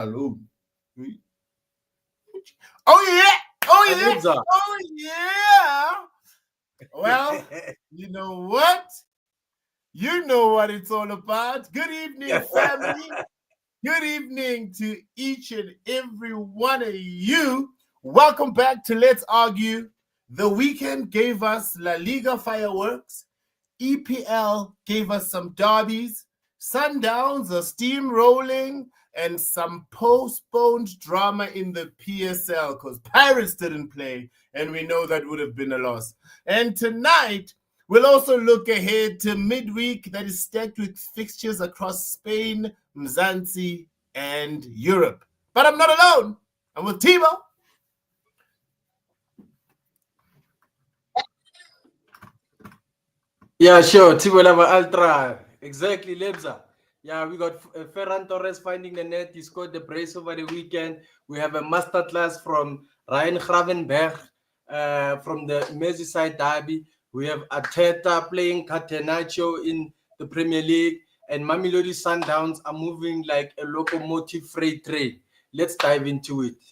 Hello. Oh yeah! Oh yeah! Alibza. Oh yeah! Well, you know what? You know what it's all about. Good evening, family. Good evening to each and every one of you. Welcome back to Let's Argue. The weekend gave us La Liga fireworks. EPL gave us some derbies. Sundowns are steamrolling and some postponed drama in the PSL because Pirates didn't play, and we know that would have been a loss. And tonight, we'll also look ahead to midweek that is stacked with fixtures across Spain, Mzansi, and Europe. But I'm not alone. I'm with Tibo. Yeah, sure. Tibolava Ultra. Exactly, Lebza. Yeah, we got Ferran Torres finding the net. He scored the brace over the weekend. We have a masterclass from Ryan Gravenberg from the Merseyside derby. We have Arteta playing Catenaccio in the Premier League. And Mamelodi Sundowns are moving like a locomotive freight train. Let's dive into it.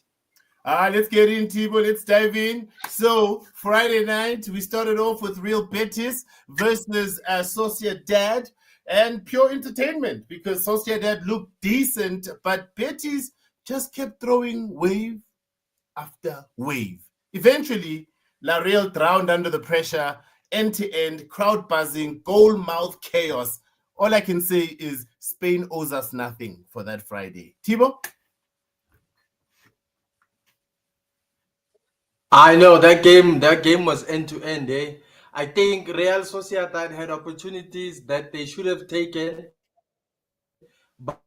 Let's get in, Tibo. Let's dive in. So, Friday night, we started off with Real Betis versus Sociedad and pure entertainment because Sociedad looked decent, but Betis just kept throwing wave after wave. Eventually, La Real drowned under the pressure, end-to-end, crowd buzzing, goal mouth chaos. All I can say is Spain owes us nothing for that Friday. Tibo? I know that game was end to end, eh? I think Real Sociedad had opportunities that they should have taken, but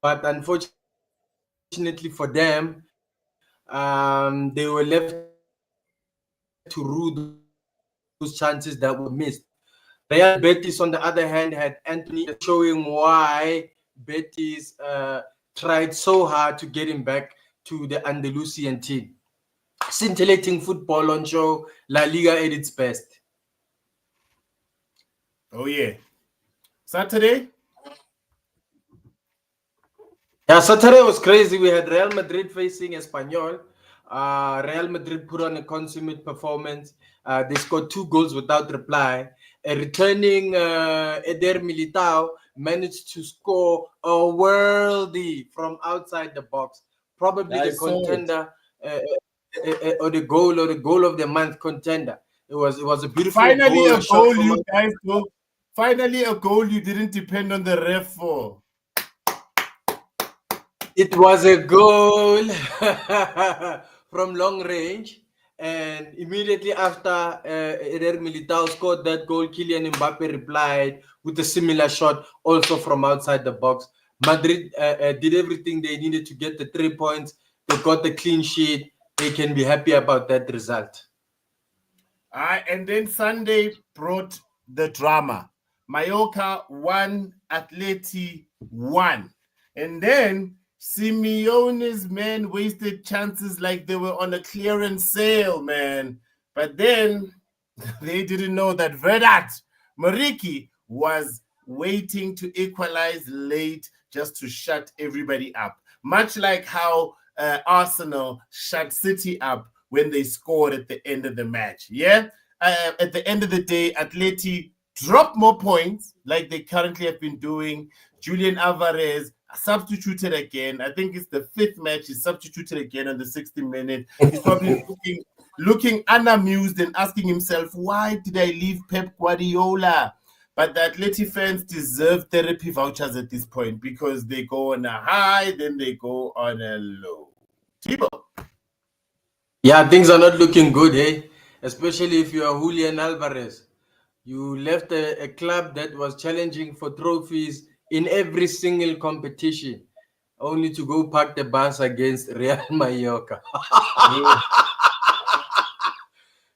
unfortunately for them, they were left to rue those chances that were missed. Real Betis, on the other hand, had Anthony showing why Betis tried so hard to get him back to the Andalusian team. Scintillating football on show, La Liga at its best. Oh, yeah. Saturday? Yeah, Saturday was crazy. We had Real Madrid facing Espanyol. Real Madrid put on a consummate performance. They scored 2 goals without reply. A returning Eder Militao managed to score a worldie from outside the box. Probably I the saw it. contender or the goal of the month contender. It was a beautiful Finally, goal a shot goal, from. you guys. Go. Finally, a goal you didn't depend on the ref for. It was a goal from long range, and immediately after Eder Militao scored that goal, Kylian Mbappe replied with a similar shot, also from outside the box. Madrid did everything they needed to get the 3 points. They got the clean sheet. They can be happy about that result. And then Sunday brought the drama. Mallorca won, Atleti won. And then Simeone's men wasted chances like they were on a clearance sale, man. But then they didn't know that Vedat Mariki was waiting to equalize late just to shut everybody up. Much like how Arsenal shut City up when they scored at the end of the match. Yeah? At the end of the day, Atleti dropped more points like they currently have been doing. Julian Alvarez substituted again. I think it's the fifth match. He's substituted again on the 60th minute. He's probably looking unamused and asking himself, why did I leave Pep Guardiola? But the Atleti fans deserve therapy vouchers at this point because they go on a high, then they go on a low. Tibo. Yeah, things are not looking good, eh? Especially if you are Julian Alvarez. You left a club that was challenging for trophies in every single competition, only to go park the bus against Real Mallorca.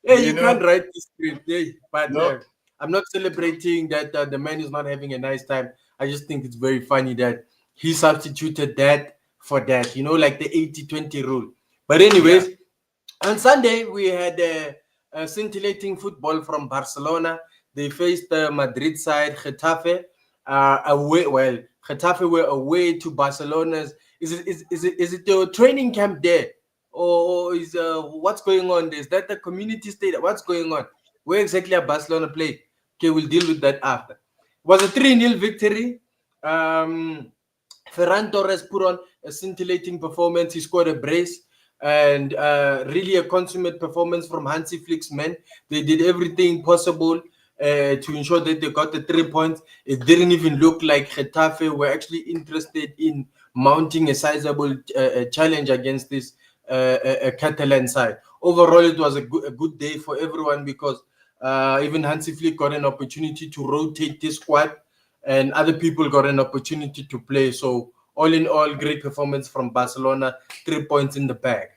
Hey, you can't write this script, hey, but No. I'm not celebrating that the man is not having a nice time. I just think it's very funny that he substituted that for that, like the 80-20 rule. But anyways, on Sunday, we had a scintillating football from Barcelona. They faced the Madrid side, Getafe, away. Well, Getafe were away to Barcelona's Is it the training camp there, or is what's going on? Is that the community stadium? What's going on? Where exactly are Barcelona playing? Okay, we'll deal with that after. It was a 3-0 victory. Ferran Torres put on a scintillating performance. He scored a brace, and really a consummate performance from Hansi Flick's men. They did everything possible to ensure that they got the 3 points. It didn't even look like Getafe were actually interested in mounting a sizable challenge against this Catalan side. Overall, it was a good day for everyone because even Hansi Flick got an opportunity to rotate this squad, and other people got an opportunity to play. So all in all, great performance from Barcelona. 3 points in the bag.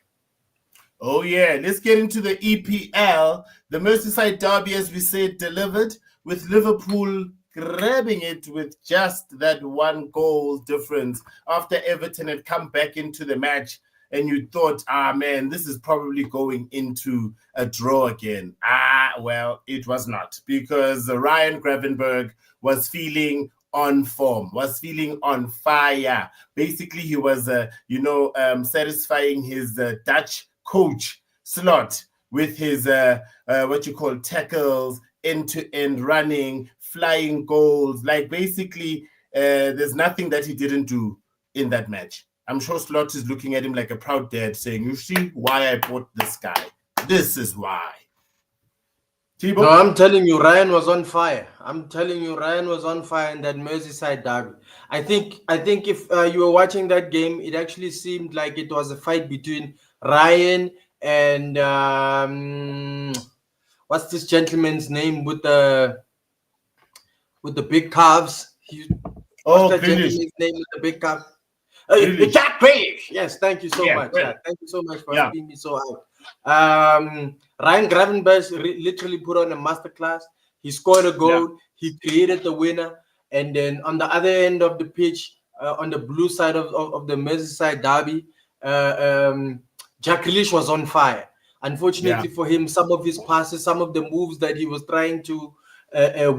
Oh yeah, let's get into the EPL. The Merseyside derby, as we said, delivered, with Liverpool grabbing it with just that 1 goal difference after Everton had come back into the match. And you thought, man, this is probably going into a draw again. Well, it was not, because Ryan Gravenberch was feeling on form, was feeling on fire. Basically, he was, satisfying his Dutch coach slot with his tackles, end-to-end running, flying goals. Like, basically, there's nothing that he didn't do in that match. I'm sure Slot is looking at him like a proud dad saying, you see why I bought this guy? This is why. No, I'm telling you, Ryan was on fire. I'm telling you, Ryan was on fire in that Merseyside derby. I think if you were watching that game, it actually seemed like it was a fight between Ryan and what's this gentleman's name with the big calves? What's that gentleman's name with the big calves? Jack Grealish. Yes, thank you so much. Yeah, thank you so much for helping me so out. Ryan Gravenberch literally put on a masterclass. He scored a goal. He created the winner. And then on the other end of the pitch, on the blue side of the Merseyside derby, Jack Grealish was on fire. Unfortunately for him, some of his passes, some of the moves that he was trying to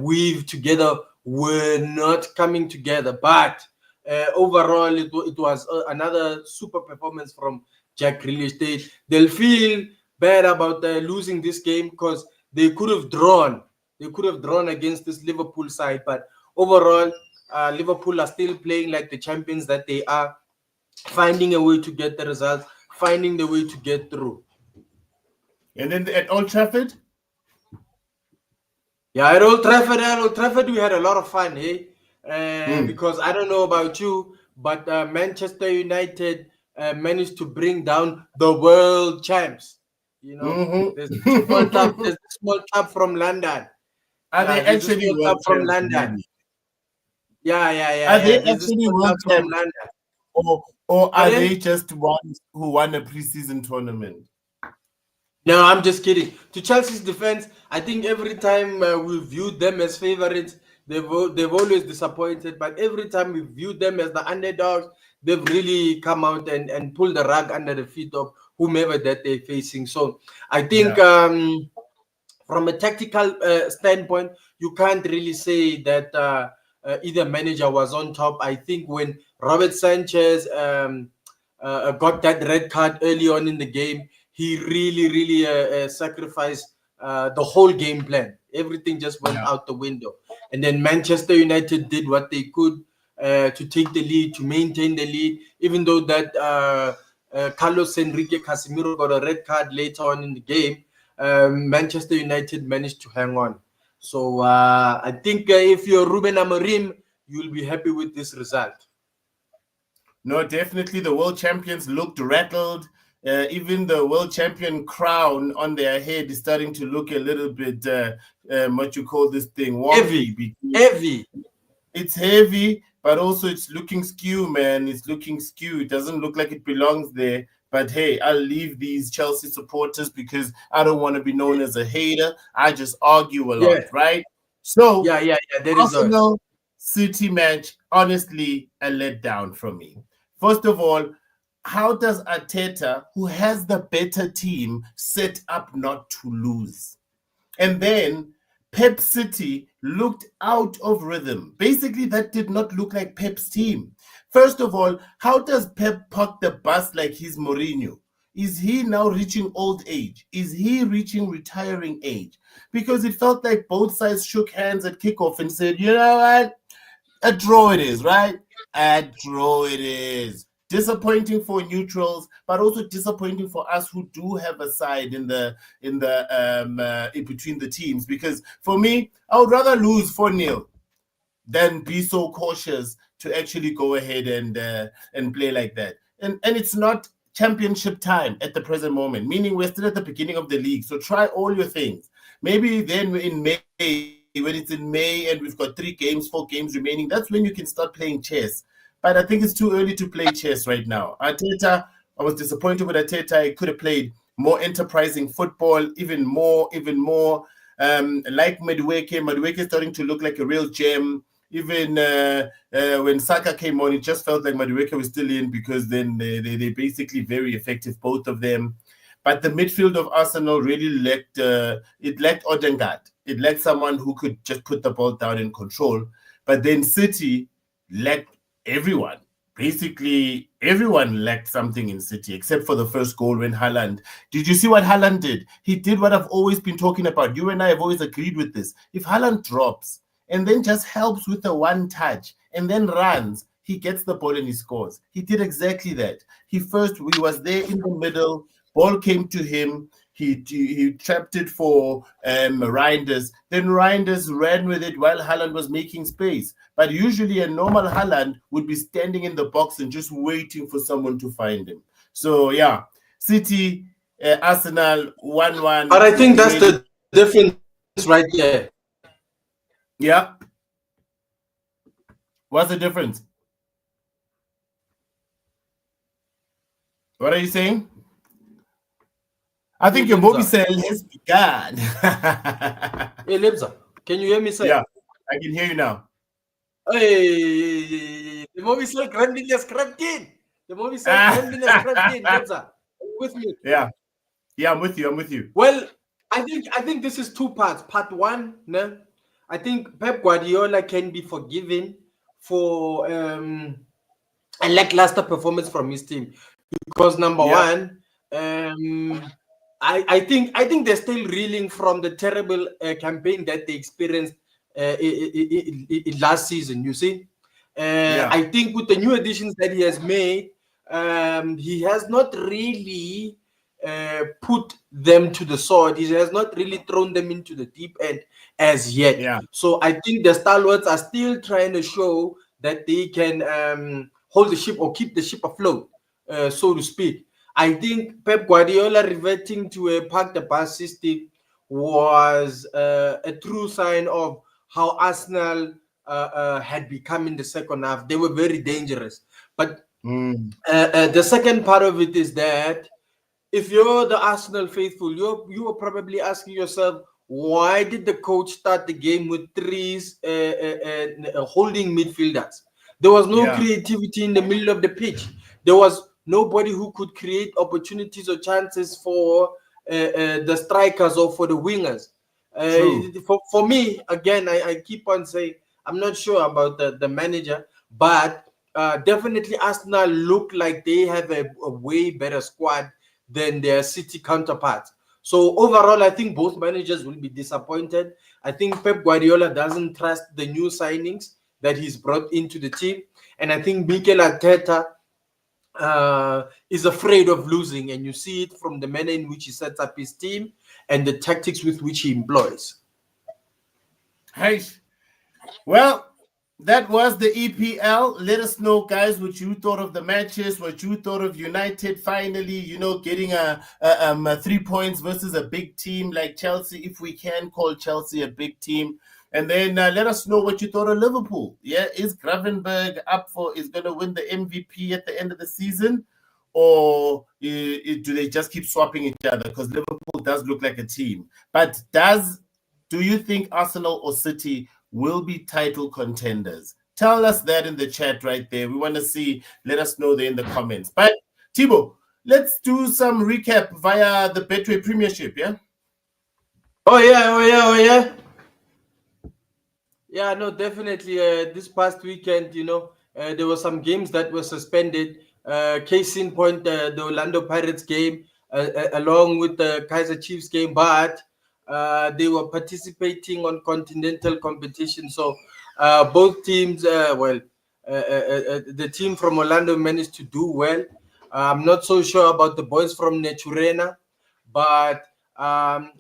weave together were not coming together. But overall, it was another super performance from Jack Grealish. They'll feel bad about losing this game because they could have drawn. They could have drawn against this Liverpool side. But overall, Liverpool are still playing like the champions that they are, finding a way to get the results, finding the way to get through. And then at Old Trafford? Yeah, at Old Trafford, we had a lot of fun, hey? Because I don't know about you, but Manchester United managed to bring down the world champs. You know, there's a small club from London. Are they actually world champs from London? Yeah. Are they actually world champs from London? Or are they just ones who won a preseason tournament? No, I'm just kidding. To Chelsea's defense, I think every time we viewed them as favorites, they've always disappointed. But every time we viewed them as the underdogs, they've really come out and pulled the rug under the feet of whomever that they're facing. So I think from a tactical standpoint, you can't really say that either manager was on top. I think when Robert Sanchez got that red card early on in the game, he really sacrificed the whole game plan. Everything just went out the window. And then Manchester United did what they could to take the lead, to maintain the lead, even though that Carlos Enrique Casemiro got a red card later on in the game. Manchester United managed to hang on. So I think if you're Ruben Amorim, you'll be happy with this result. No, definitely the world champions looked rattled. Even the world champion crown on their head is starting to look a little bit, what you call this thing? Wonky. Heavy. It's heavy, but also it's looking skew, man. It's looking skew. It doesn't look like it belongs there. But hey, I'll leave these Chelsea supporters because I don't want to be known as a hater. I just argue a lot, right? So, yeah. Arsenal City match, honestly, a letdown from me. First of all, how does Arteta, who has the better team, set up not to lose? And then Pep City looked out of rhythm. Basically, that did not look like Pep's team. First of all, how does Pep park the bus like he's Mourinho? Is he now reaching old age? Is he reaching retiring age? Because it felt like both sides shook hands at kickoff and said, you know what? A draw it is, right? A draw it is. Disappointing for neutrals, but also disappointing for us who do have a side in in between the teams. Because for me, I would rather lose 4-0 than be so cautious to actually go ahead and play like that. And it's not championship time at the present moment, meaning we're still at the beginning of the league. So try all your things. Maybe then in May, when it's in May and we've got 4 games remaining, that's when you can start playing chess. But I think it's too early to play chess right now. Arteta, I was disappointed with Arteta. He could have played more enterprising football, even more. Like Madueke is starting to look like a real gem. Even when Saka came on, it just felt like Madueke was still in because then they're basically very effective, both of them. But the midfield of Arsenal really lacked Odegaard. It lacked someone who could just put the ball down and control. But then City lacked everyone. Basically, everyone lacked something in City except for the first goal when Haaland. Did you see what Haaland did? He did what I've always been talking about. You and I have always agreed with this. If Haaland drops and then just helps with a one touch and then runs, he gets the ball and he scores. He did exactly that. He was there in the middle. Ball came to him. He trapped it for Reinders. Then Reinders ran with it while Haaland was making space. But usually a normal Haaland would be standing in the box and just waiting for someone to find him. So, yeah, City, Arsenal, 1-1. But I think that's the difference right here. Yeah. What's the difference? What are you saying? I think your movie said has begun. Hey, Lebza, can you hear me, sir? Yeah, I can hear you now. Hey, the movie said Grandin is crept in. The movie said Grandin is crept in, Lebza. Are you with me? Yeah, I'm with you. Well, I think this is 2 parts. Part 1, no? I think Pep Guardiola can be forgiven for a lackluster performance from his team because number one, I think they're still reeling from the terrible campaign that they experienced last season. You see, I think with the new additions that he has made, he has not really put them to the sword. He has not really thrown them into the deep end as yet. Yeah. So I think the stalwarts are still trying to show that they can hold the ship or keep the ship afloat, so to speak. I think Pep Guardiola reverting to a park the bus system was a true sign of how Arsenal had become in the second half. They were very dangerous. But the second part of it is that if you're the Arsenal faithful, you were probably asking yourself, why did the coach start the game with 3 holding midfielders? There was no creativity in the middle of the pitch. There was nobody who could create opportunities or chances for the strikers or for the wingers. For me, again, I keep on saying, I'm not sure about the manager, but definitely Arsenal look like they have a way better squad than their City counterparts. So overall, I think both managers will be disappointed. I think Pep Guardiola doesn't trust the new signings that he's brought into the team. And I think Mikel Arteta is afraid of losing. And you see it from the manner in which he sets up his team and the tactics with which he employs. Hey, well, that was the EPL. Let us know, guys, what you thought of the matches, what you thought of United finally, getting a 3 points versus a big team like Chelsea, if we can call Chelsea a big team. And then let us know what you thought of Liverpool. Yeah, is Gravenberg is going to win the MVP at the end of the season? Or do they just keep swapping each other? Because Liverpool does look like a team. But do you think Arsenal or City will be title contenders? Tell us that in the chat right there. We want to see. Let us know there in the comments. But Thibaut, let's do some recap via the Betway Premiership, yeah? Oh yeah. Yeah, no, definitely. This past weekend, There were some games that were suspended. Case in point, the Orlando Pirates game, along with the Kaiser Chiefs game, but they were participating on continental competition. So both teams, the team from Orlando managed to do well. I'm not so sure about the boys from Naturena, but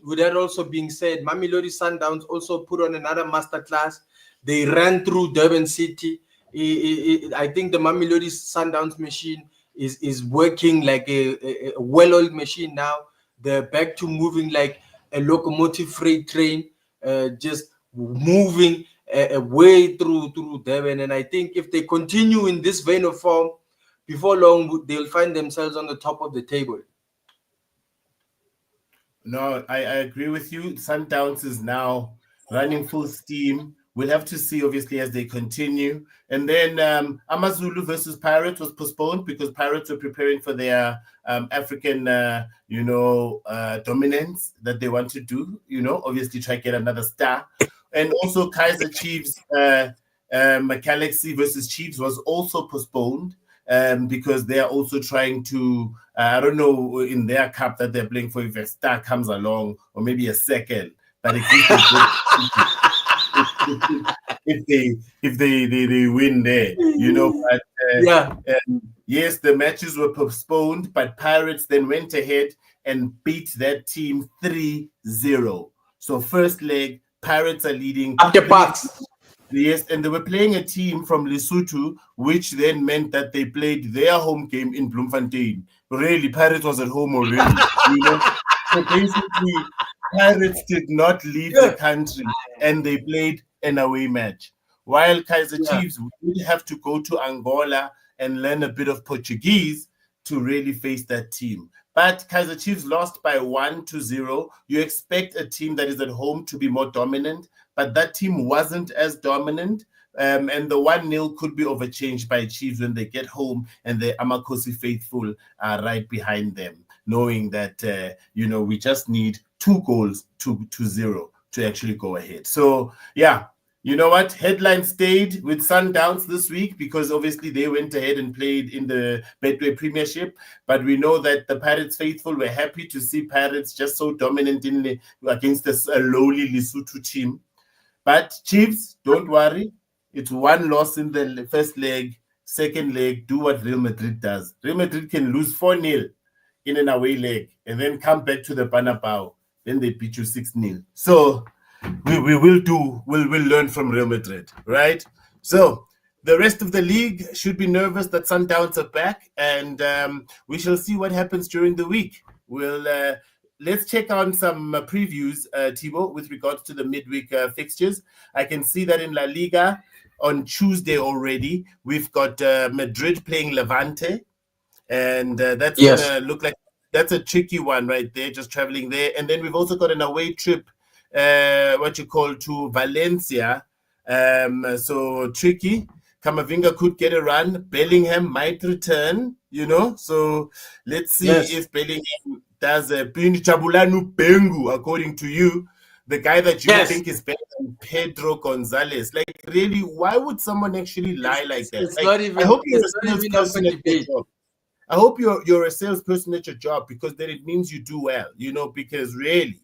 with that also being said, Mamelodi Sundowns also put on another masterclass. They ran through Durban City. I think the Mamelodi Sundowns machine is working like a well-oiled machine now. They're back to moving like a locomotive freight train, just moving way through Durban. And I think if they continue in this vein of form, before long they'll find themselves on the top of the table. No, I agree with you. Sundowns is now running full steam. We'll have to see, obviously, as they continue. And then Amazulu versus Pirates was postponed because Pirates were preparing for their African, dominance that they want to do. Obviously try to get another star. And also Kaiser Chiefs, Galaxy versus Chiefs was also postponed because they are also trying to, I don't know, in their cup that they're playing for, if a star comes along or maybe a second, but at least if they win there, But yes, the matches were postponed, but Pirates then went ahead and beat that team 3-0. So first leg, Pirates are leading. Up the parks. Yes, and they were playing a team from Lesotho, which then meant that they played their home game in Bloemfontein. Really, Pirates was at home already. So basically, Pirates did not leave the country, and they played an away match. While Kaiser Chiefs would have to go to Angola and learn a bit of Portuguese to really face that team. But Kaiser Chiefs lost by 1-0. You expect a team that is at home to be more dominant, but that team wasn't as dominant. And the 1-0 could be overchanged by Chiefs when they get home and the Amakosi faithful are right behind them, knowing that, we just need 2 goals to 0 to actually go ahead. So, yeah. You know what? Headline stayed with Sundowns this week because obviously they went ahead and played in the Betway Premiership. But we know that the Pirates faithful were happy to see Pirates just so dominant against this lowly Lesotho team. But Chiefs, don't worry. It's 1 loss in the first leg. Second leg, do what Real Madrid does. Real Madrid can lose 4-0 in an away leg and then come back to the Bernabeu. Then they beat you 6-0. So we'll learn from Real Madrid, right? So the rest of the league should be nervous that Sundowns are back, and we shall see what happens during the week. Let's check on some previews, Thibaut, with regards to the midweek fixtures. I can see that in La Liga on Tuesday already, we've got Madrid playing Levante, and that's going to look like that's a tricky one right there, just traveling there. And then we've also got an away trip to Valencia. So tricky. Camavinga could get a run. Bellingham might return, So let's see if Bellingham does a Jabulanu Bengu, according to you, the guy that you think is better than Pedro Gonzalez. Like, really, why would someone actually lie like that? It's not even. I hope you're a salesperson at your job. I hope you're a salesperson at your job, because then it means you do well, because really,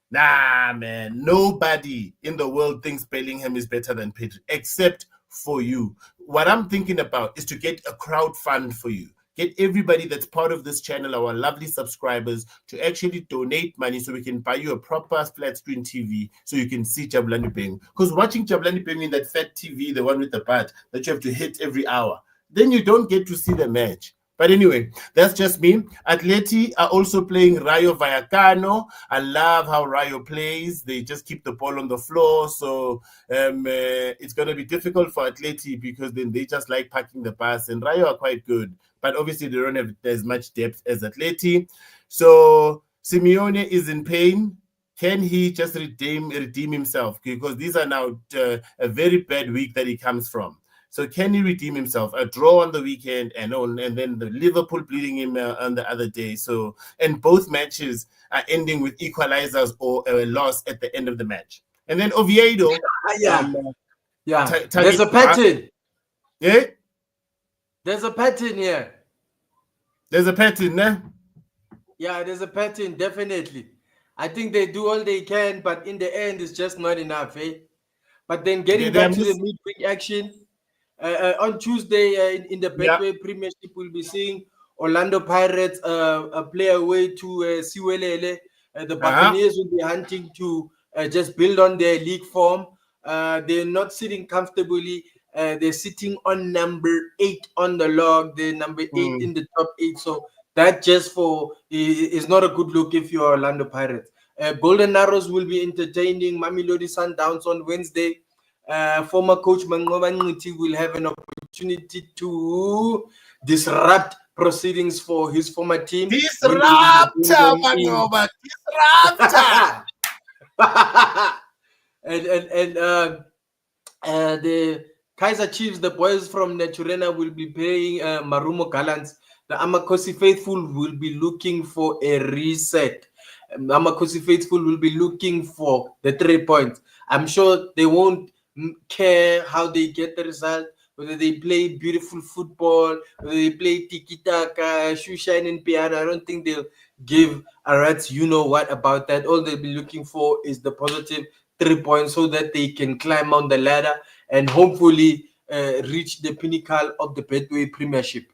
nah, man, nobody in the world thinks Bellingham is better than Pedro, except for you. What I'm thinking about is to get a crowd fund for you. Get everybody that's part of this channel, our lovely subscribers, to actually donate money so we can buy you a proper flat screen TV so you can see Jabulani Bengu. Because watching Jabulani Bengu in that fat TV, the one with the bat that you have to hit every hour, then you don't get to see the match. But anyway, that's just me. Atleti are also playing Rayo Vallecano. I love how Rayo plays. They just keep the ball on the floor. So it's going to be difficult for Atleti, because then they just like parking the bus. And Rayo are quite good. But obviously, they don't have as much depth as Atleti. So Simeone is in pain. Can he just redeem himself? Because these are now a very bad week that he comes from. So can he redeem himself? A draw on the weekend and then the Liverpool bleeding him on the other day. So, and both matches are ending with equalizers or a loss at the end of the match. And then Oviedo. There's a pattern. Yeah. There's a pattern here. There's a pattern, eh? Yeah, there's a pattern, definitely. I think they do all they can, but in the end, it's just not enough, eh? But then getting They back to the midweek action, on Tuesday in the yeah. Betway Premiership, we'll be seeing Orlando Pirates play away to Siwelele. The Uh-huh. Buccaneers will be hunting to just build on their league form. They're not sitting comfortably. They're sitting on number 8 on the log. They're number 8 Mm. in the top 8. So that just for is not a good look if you're Orlando Pirates. Golden Arrows will be entertaining Mamelodi Sundowns on Wednesday. Former coach Mangoba Ngiti will have an opportunity to disrupt proceedings for his former team. Disruptor, Mangoba. Disruptor. And the Kaiser Chiefs, the boys from Naturena, will be playing Marumo Gallants. The Amakosi faithful will be looking for a reset. Amakosi faithful will be looking for the 3 points. I'm sure they won't care how they get the result, whether they play beautiful football, whether they play tiki-taka, shoe shine and piano. I don't think they'll give a rat's you know what about that. All they'll be looking for is the positive 3 points so that they can climb on the ladder and hopefully reach the pinnacle of the Betway Premiership.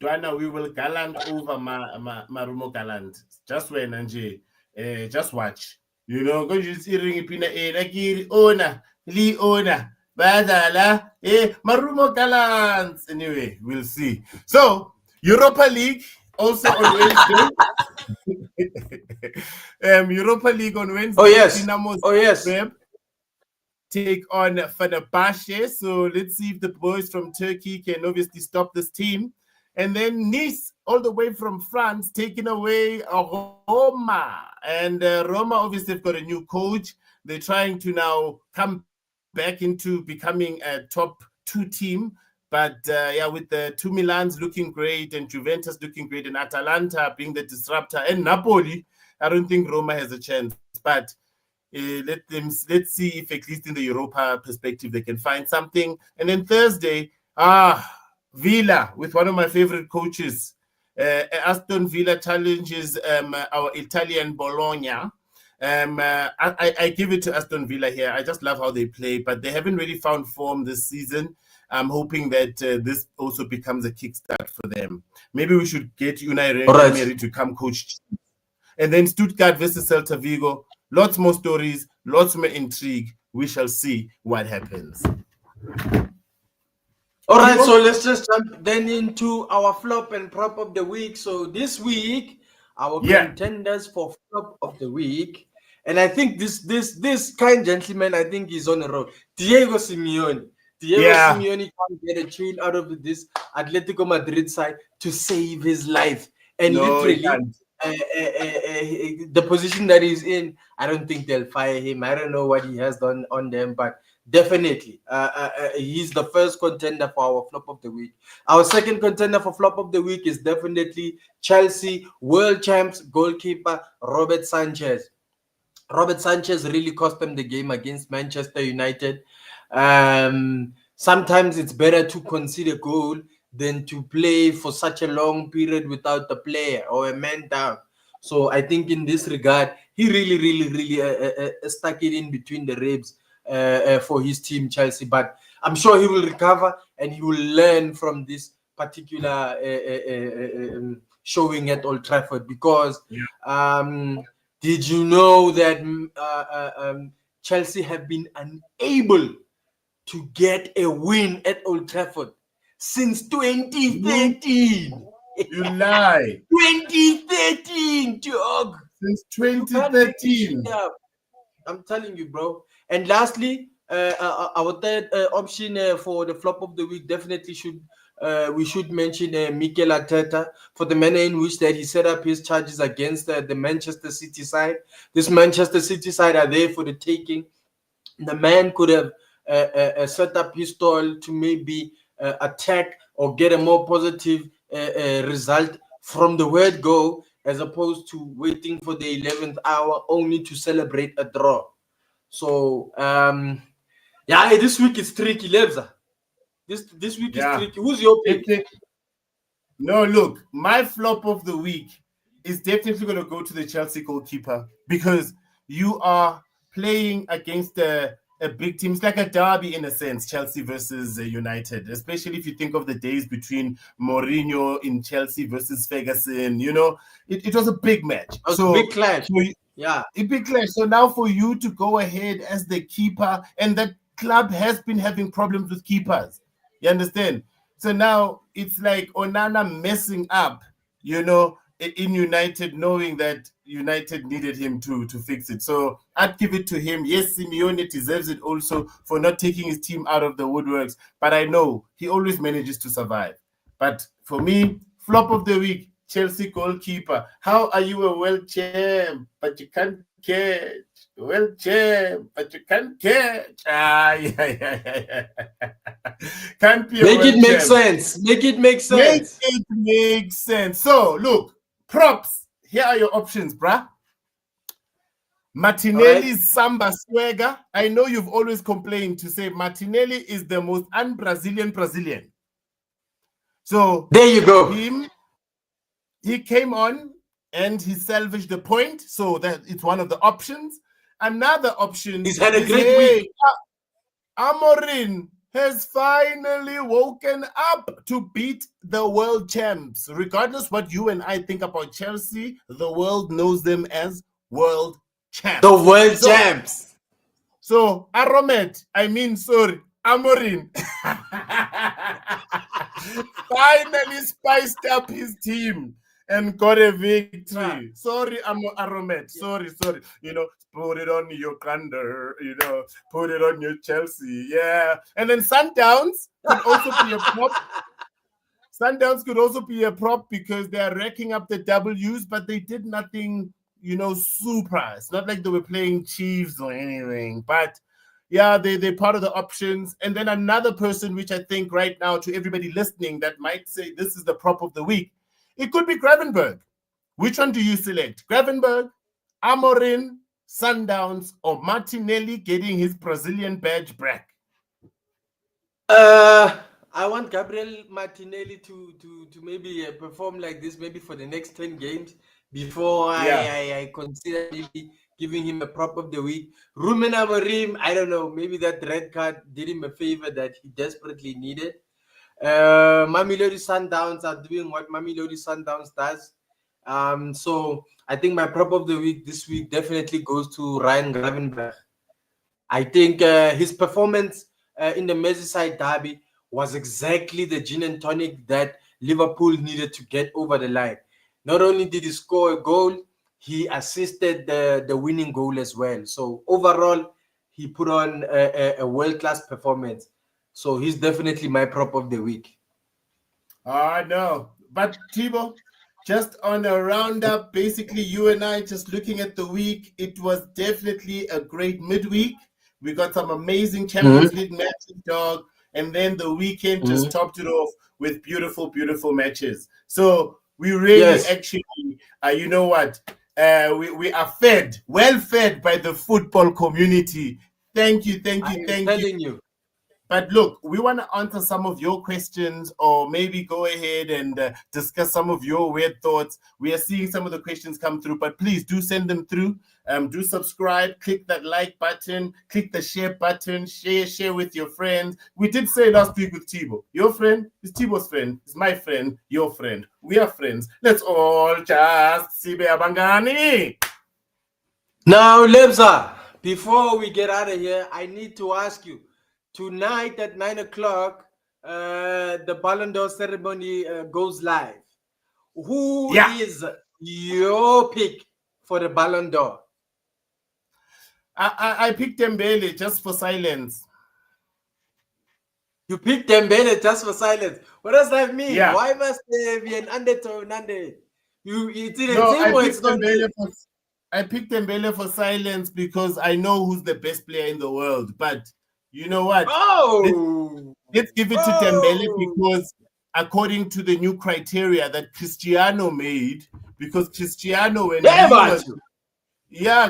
Dwana, we will gallant over Marumo Gallant. Just when Nanje, just watch. You know, go just hearing Pina Nakiri owner, Lee owner, Badala, Marumo Gallant. Anyway, we'll see. So, Europa League also on Wednesday. Europa League on Wednesday. Oh yes. Dinamo's Oh yes. Take on Fenerbahce. So let's see if the boys from Turkey can obviously stop this team. And then Nice, all the way from France, taking away Roma. And Roma obviously have got a new coach. They're trying to now come back into becoming a top 2 team. But yeah, with the 2 Milans looking great and Juventus looking great and Atalanta being the disruptor and Napoli, I don't think Roma has a chance. But let's see if at least in the Europa perspective they can find something. And then Thursday, Villa with one of my favorite coaches. Aston Villa challenges our Italian Bologna. I give it to Aston Villa here. I just love how they play, but they haven't really found form this season. I'm hoping that this also becomes a kickstart for them. Maybe we should get Unai Emery to come coach. And then Stuttgart versus Celta Vigo. Lots more stories, lots more intrigue. We shall see what happens. All right, so let's just jump then into our flop and prop of the week. So this week, our contenders for flop of the week, and I think this kind gentleman, I think he's on the road. Diego Simeone. Simeone can't get a tune out of this Atletico Madrid side to save his life, and literally. The position that he's in, I don't think they'll fire him. I don't know what he has done on them, but definitely he's the first contender for our flop of the week. Our second contender for flop of the week is definitely Chelsea world champs goalkeeper Robert Sanchez. Robert Sanchez really cost them the game against Manchester United. Sometimes it's better to concede a goal than to play for such a long period without a player or a man down. So I think in this regard, he really stuck it in between the ribs for his team, Chelsea. But I'm sure he will recover and he will learn from this particular showing at Old Trafford because did you know that Chelsea have been unable to get a win at Old Trafford since 2013? You lie. 2013, dog. Since 2013. I'm telling you, bro. And lastly, our third option for the flop of the week definitely we should mention Mikel Arteta for the manner in which that he set up his charges against the Manchester City side. This Manchester City side are there for the taking. The man could have set up his stall to maybe attack or get a more positive result from the word go, as opposed to waiting for the 11th hour only to celebrate a draw. So, yeah, this week is tricky, Lebza. This week Yeah. is tricky. Who's your pick? No, look, my flop of the week is definitely going to go to the Chelsea goalkeeper because you are playing against a big team. It's like a derby in a sense, Chelsea versus United, especially if you think of the days between Mourinho in Chelsea versus Ferguson. You know, it was a big match. It was a big clash. Yeah. A big clash. So now for you to go ahead as the keeper, and that club has been having problems with keepers. You understand? So now it's like Onana messing up, you know, in United, knowing that United needed him to fix it. So I'd give it to him. Yes, Simeone deserves it also for not taking his team out of the woodworks. But I know he always manages to survive. But for me, flop of the week, Chelsea goalkeeper. How are you a world champ, but you can't catch? World champ, but you can't catch. Yeah. Can't be a Make it make champ. sense. Make it make sense. Make it make sense. So, look, props. Here are your options, bruh. Martinelli's Samba swagger. I know you've always complained to say Martinelli is the most un-Brazilian Brazilian. So, there you go. He came on and he salvaged the point. So, that it's one of the options. Another option. He's had a great week. Amorim has finally woken up to beat the world champs. Regardless what you and I think about Chelsea, the world knows them as world champs. The world champs. So, Amorim finally spiced up his team and got a victory. Sorry, Aromet. Sorry. You know, put it on your Thunder. You know, put it on your Chelsea. Yeah. And then Sundowns could also be a prop. Sundowns could also be a prop because they are racking up the W's, but they did nothing, you know, super. It's not like they were playing Chiefs or anything. But yeah, they're part of the options. And then another person, which I think right now to everybody listening that might say this is the prop of the week, it could be Gravenberg. Which one do you select? Gravenberg, Amorim, Sundowns, or Martinelli getting his Brazilian badge back? I want Gabriel Martinelli to maybe perform like this, maybe for the next 10 games before I consider maybe giving him a prop of the week. Ruben Amorim, I don't know, maybe that red card did him a favor that he desperately needed. Mamelodi Sundowns are doing what Mamelodi Sundowns does. So I think my prop of the week this week definitely goes to Ryan Gravenberg. I think his performance in the Merseyside derby was exactly the gin and tonic that Liverpool needed to get over the line. Not only did he score a goal, he assisted the winning goal as well. So overall, he put on a world-class performance. So he's definitely my prop of the week. No. But Thibaut, just on a roundup, basically you and I just looking at the week, it was definitely a great midweek. We got some amazing Champions League matches, dog. And then the weekend just topped it off with beautiful, beautiful matches. So we really actually, you know what? We are fed, well fed by the football community. Thank you. But look, we want to answer some of your questions or maybe go ahead and discuss some of your weird thoughts. We are seeing some of the questions come through, but please do send them through. Do subscribe, click that like button, click the share button, share with your friends. We did say last week with Thibaut, your friend is Thibaut's friend, is my friend, your friend. We are friends. Let's all just see Abangani. Now, Lebza, before we get out of here, I need to ask you, tonight at 9 o'clock, the Ballon d'Or ceremony goes live. Who is your pick for the Ballon d'Or? I picked Dembele just for silence. You picked Dembele just for silence. What does that mean? Yeah. Why must there be an undertone under it? I picked Dembele for silence because I know who's the best player in the world. But you know what? Let's give it to Dembele because according to the new criteria that Cristiano made, because Cristiano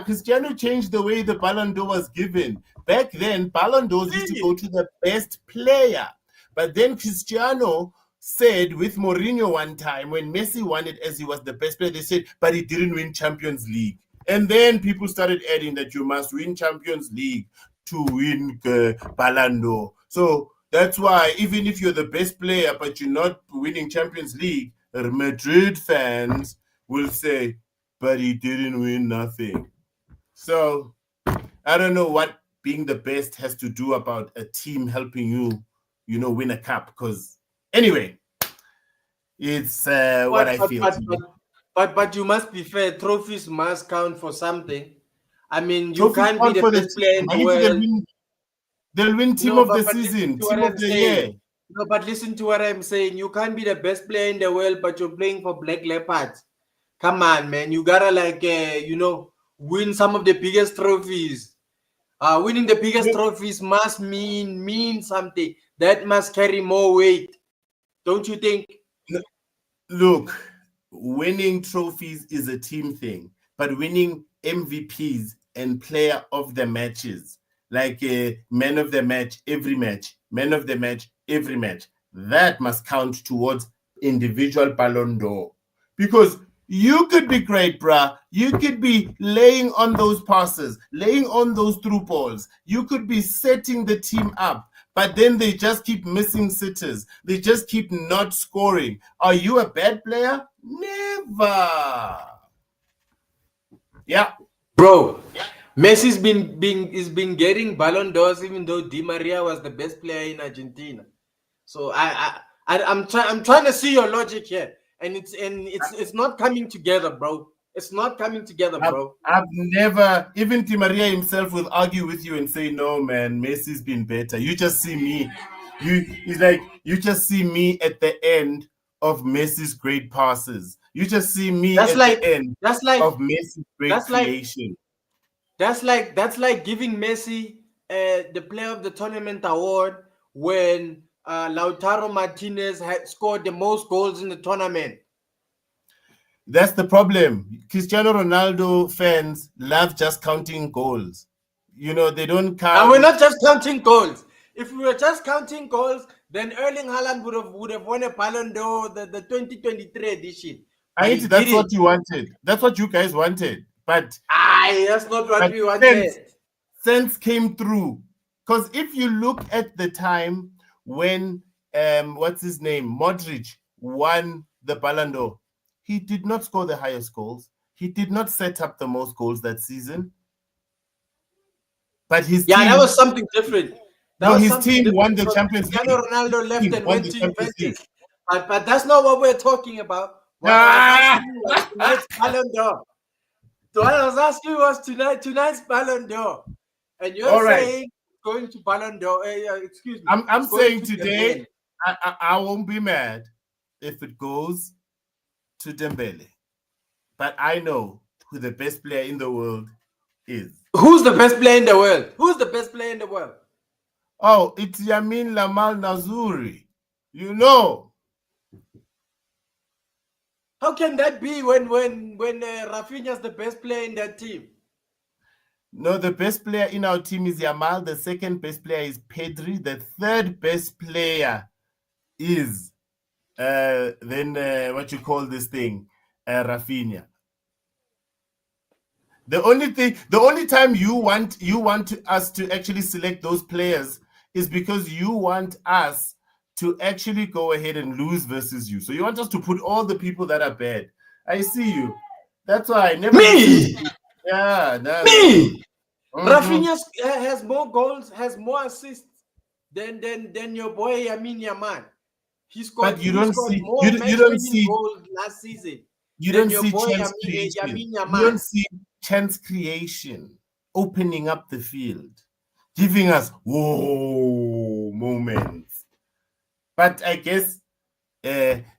Cristiano changed the way the Ballon d'Or was given. Back then, Ballon d'Ors used to go to the best player. But then Cristiano said with Mourinho one time when Messi won it as he was the best player, they said, but he didn't win Champions League. And then people started adding that you must win Champions League to win Ballon d'Or. So that's why even if you're the best player but you're not winning Champions League, Madrid fans will say, but he didn't win nothing. So I don't know what being the best has to do about a team helping you, win a cup. Because anyway, it's what I feel. But you must be fair. Trophies must count for something. I mean, you Trophies can't be the best player in the world. They'll win team of the season, team of the year. No, but listen to what I'm saying. You can't be the best player in the world, but you're playing for Black Leopards. Come on, man. You gotta win some of the biggest trophies. Winning the biggest trophies must mean something. That must carry more weight. Don't you think? Look, winning trophies is a team thing, but winning MVPs and player of the matches, like man of the match, every match, man of the match, every match, that must count towards individual Ballon d'Or. Because you could be great, bruh. You could be laying on those passes, laying on those through balls. You could be setting the team up, but then they just keep missing sitters. They just keep not scoring. Are you a bad player? Never. Yeah. Bro, Messi's been getting Ballon d'Ors even though Di Maria was the best player in Argentina. So I'm trying to see your logic here. And it's not coming together, bro. It's not coming together, bro. I've never, even Di Maria himself will argue with you and say, no, man, Messi's been better. You just see me. You just see me at the end of Messi's great passes. You just see me at the end of Messi's great creation. That's like giving Messi the player of the tournament award when Lautaro Martinez had scored the most goals in the tournament. That's the problem. Cristiano Ronaldo fans love just counting goals. They don't count. And we're not just counting goals. If we were just counting goals, then Erling Haaland would have won a Ballon d'Or, the 2023 edition. That's what you wanted. That's what you guys wanted. But that's not what we wanted. Sense came through. Because if you look at the time when what's his name, Modric won the Ballon d'Or, he did not score the highest goals. He did not set up the most goals that season. But his team, that was something different. His team won the Champions League. Cristiano Ronaldo left and went to Juventus. But that's not what we're talking about. What I was asking was tonight's Ballon d'Or. What I was asking was tonight's Ballon d'Or. And you're saying going to Ballon d'Or. Excuse me. I'm saying today, I won't be mad if it goes to Dembele. But I know who the best player in the world is. Who's the best player in the world? Who's the best player in the world? Oh, it's Yamin Lamal Nazuri. How can that be when Rafinha's the best player in that team? No, the best player in our team is Yamal. The second best player is Pedri. The third best player is what you call this thing, Rafinha. The only time you want us to actually select those players is because you want us to actually go ahead and lose versus you. So you want us to put all the people that are bad. I see you. That's why I never. Me. Yeah. No, me. Mm-hmm. Rafinha has more goals, has more assists than your boy Yamin Yamal. He scored. But you don't see. More You don't see goals last season. You don't see chance creation. You don't see chance creation, opening up the field, giving us whoa moments. But I guess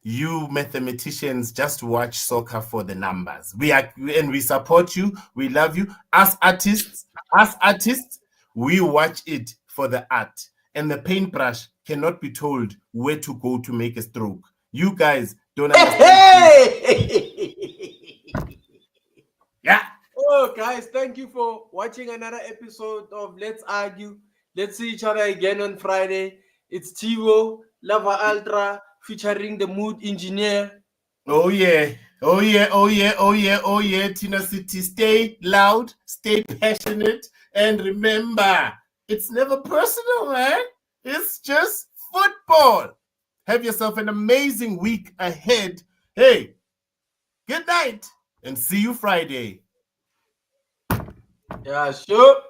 you mathematicians just watch soccer for the numbers. We support you. We love you. Us artists, we watch it for the art. And the paintbrush cannot be told where to go to make a stroke. You guys don't understand. Yeah. Oh, guys, thank you for watching another episode of Let's Argue. Let's see each other again on Friday. It's Tivo Lava Ultra featuring the Mood Engineer. Oh yeah. Oh yeah, oh yeah, oh yeah, oh yeah, Tina City. Stay loud, stay passionate, and remember, it's never personal, man. It's just football. Have yourself an amazing week ahead. Hey, good night, and see you Friday. Yeah, sure.